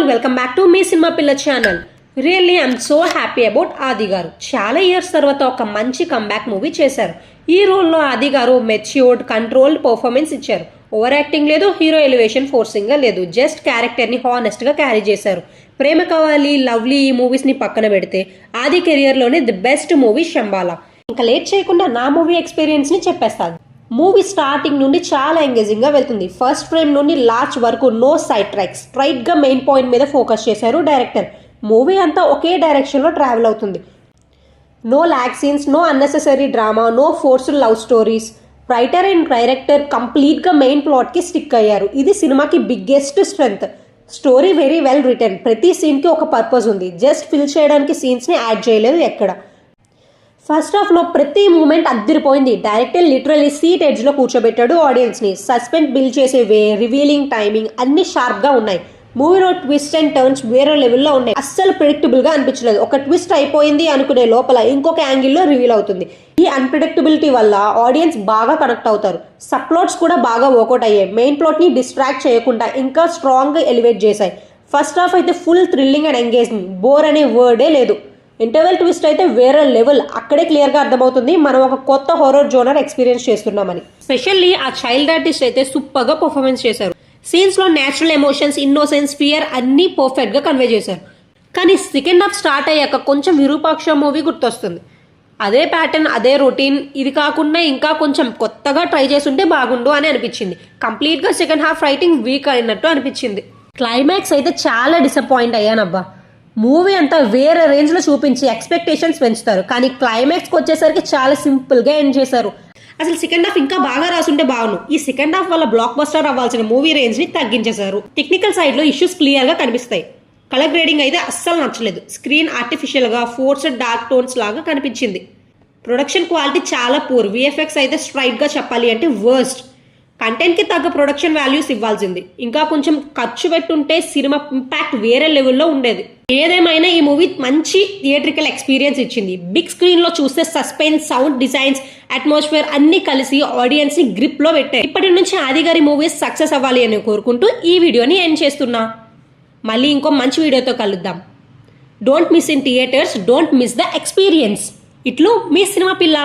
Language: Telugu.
వెల్కమ్ బ్యాక్ టు మీ సినిమా పిల్ల channel. Really I'm so happy about Adi garu. చాలా ఇయర్స్ తర్వాత ఒక మంచి కంబ్యాక్ మూవీ చేశారు. ఈ రోల్లో ఆది గారు మెచ్యూర్డ్ కంట్రోల్డ్ పర్ఫార్మెన్స్ ఇచ్చారు. ఓవర్ యాక్టింగ్ లేదు, హీరో ఎలివేషన్ ఫోర్సింగ్ గా లేదు, జస్ట్ క్యారెక్టర్ ని హానెస్ట్ గా క్యారీ చేశారు. ప్రేమ కావాలి, లవ్లీ ఈ మూవీస్ ని పక్కన పెడితే ఆది కెరియర్ లోనే ది బెస్ట్ మూవీ శంబాలా. ఇంకా లేట్ చేయకుండా నా మూవీ ఎక్స్పీరియన్స్ ని చెప్పేస్తాను. మూవీ స్టార్టింగ్ నుండి చాలా ఎంగేజింగ్ గా వెళ్తుంది. ఫస్ట్ ఫ్రేమ్ నుండి లాస్ట్ వరకు నో సైడ్ ట్రాక్స్, స్ట్రైట్ గా మెయిన్ పాయింట్ మీద ఫోకస్ చేశారు డైరెక్టర్. మూవీ అంతా ఒకే డైరెక్షన్ లో ట్రావెల్ అవుతుంది. No lag scenes, no unnecessary drama, no forced love stories. Writer and director complete గా మెయిన్ ప్లాట్ కి స్టిక్ అయ్యారు. ఇది సినిమాకి biggest strength. Story very well written. ప్రతి సీన్ కి ఒక పర్పస్ ఉంది. జస్ట్ ఫిల్ చేయడానికి సీన్స్ ని యాడ్ చేయలేదు ఎక్కడ. ఫస్ట్ హాఫ్ లో ప్రతి మూమెంట్ అద్దరిపోయింది. డైరెక్టర్ లిటరల్లీ సీట్ ఎడ్జ్ లో కూర్చోబెట్టాడు ఆడియన్స్ ని. సస్పెన్స్ బిల్డ్ చేసే వే, రివీలింగ్ టైమింగ్ అన్ని షార్ప్ గా ఉన్నాయి. మూవీలో ట్విస్ట్ అండ్ టర్న్స్ వేరే లెవెల్లో ఉన్నాయి. అస్సలు ప్రిడిక్టబుల్ గా అనిపించలేదు. ఒక ట్విస్ట్ అయిపోయింది అనుకునే లోపల ఇంకొక యాంగిల్లో రివీల్ అవుతుంది. ఈ అన్ప్రిడిక్టబిలిటీ వల్ల ఆడియన్స్ బాగా కనెక్ట్ అవుతారు. సబ్ప్లాట్స్ కూడా బాగా వర్కౌట్ అయ్యాయి. మెయిన్ ప్లాట్ ని డిస్ట్రాక్ట్ చేయకుండా ఇంకా స్ట్రాంగ్ గా ఎలివేట్ చేశాయి. ఫస్ట్ హాఫ్ అయితే full thrilling and engaging. Bore అనే వర్డే లేదు. ఇంటర్వెల్ ట్విస్ట్ అయితే వేరే లెవెల్. అక్కడే క్లియర్ గా అర్థమవుతుంది మనం ఒక కొత్త హారర్ జోనర్ ఎక్స్పీరియన్స్ చేస్తున్నామని. స్పెషల్లీ ఆ చైల్డ్ ఆర్టిస్ట్ అయితే సూపర్ గా పర్ఫార్మెన్స్ చేశారు. సీన్స్ లో నేచురల్ ఎమోషన్స్, ఇన్నోసెన్స్, ఫియర్ అన్ని పర్ఫెక్ట్ గా కన్వే చేశారు. కానీ సెకండ్ హాఫ్ స్టార్ట్ అయ్యాక కొంచెం విరూపాక్ష మూవీ గుర్తొస్తుంది. అదే ప్యాటర్న్, అదే రొటీన్. ఇది కాకుండా ఇంకా కొంచెం కొత్తగా ట్రై చేస్తుంటే బాగుండు అని అనిపించింది. కంప్లీట్ గా సెకండ్ హాఫ్ రైటింగ్ వీక్ అయినట్టు అనిపించింది. క్లైమాక్స్ అయితే చాలా డిసప్పాయింట్ అయ్యానబ్బా. మూవీ అంతా వేరే రేంజ్ లో చూపించి ఎక్స్పెక్టేషన్స్ పెంచుతారు. కానీ క్లైమాక్స్కి వచ్చేసరికి చాలా సింపుల్ గా ఎండ్ చేశారు. అసలు సెకండ్ హాఫ్ ఇంకా బాగా రాసుంటే బాగుండు. ఈ సెకండ్ హాఫ్ వల్ల బ్లాక్ బస్టర్ అవ్వాల్సిన మూవీ రేంజ్ ని తగ్గించేశారు. టెక్నికల్ సైడ్ లో ఇష్యూస్ క్లియర్ గా కనిపిస్తాయి. కలర్ గ్రేడింగ్ అయితే అస్సలు నచ్చలేదు. స్క్రీన్ ఆర్టిఫిషియల్ గా ఫోర్స్డ్ డార్క్ టోన్స్ లాగా కనిపించింది. ప్రొడక్షన్ క్వాలిటీ చాలా పూర్. విఎఫ్ఎక్స్ అయితే స్ట్రైట్ గా చెప్పాలి అంటే వర్స్ట్. కంటెంట్ కి తగ్గ ప్రొడక్షన్ వాల్యూస్ ఇవ్వాల్సింది. ఇంకా కొంచెం ఖర్చు పెట్టుంటే సినిమా ఇంపాక్ట్ వేరే లెవెల్లో ఉండేది. ఏదేమైనా ఈ మూవీ మంచి థియేట్రికల్ ఎక్స్పీరియన్స్ ఇచ్చింది. బిగ్ స్క్రీన్ లో చూస్తే సస్పెన్స్, సౌండ్ డిజైన్స్, అట్మాస్ఫియర్ అన్ని కలిసి ఆడియన్స్ ని గ్రిప్ లో పెట్టాయి. ఇప్పటి నుంచి ఆది గారి మూవీస్ సక్సెస్ అవ్వాలి అని కోరుకుంటూ ఈ వీడియోని ఎండ్ చేస్తున్నా. మళ్ళీ ఇంకో మంచి వీడియోతో కలుద్దాం. Don't miss in theatres, don't miss the experience. ఇట్లు మీ సినిమా పిల్ల.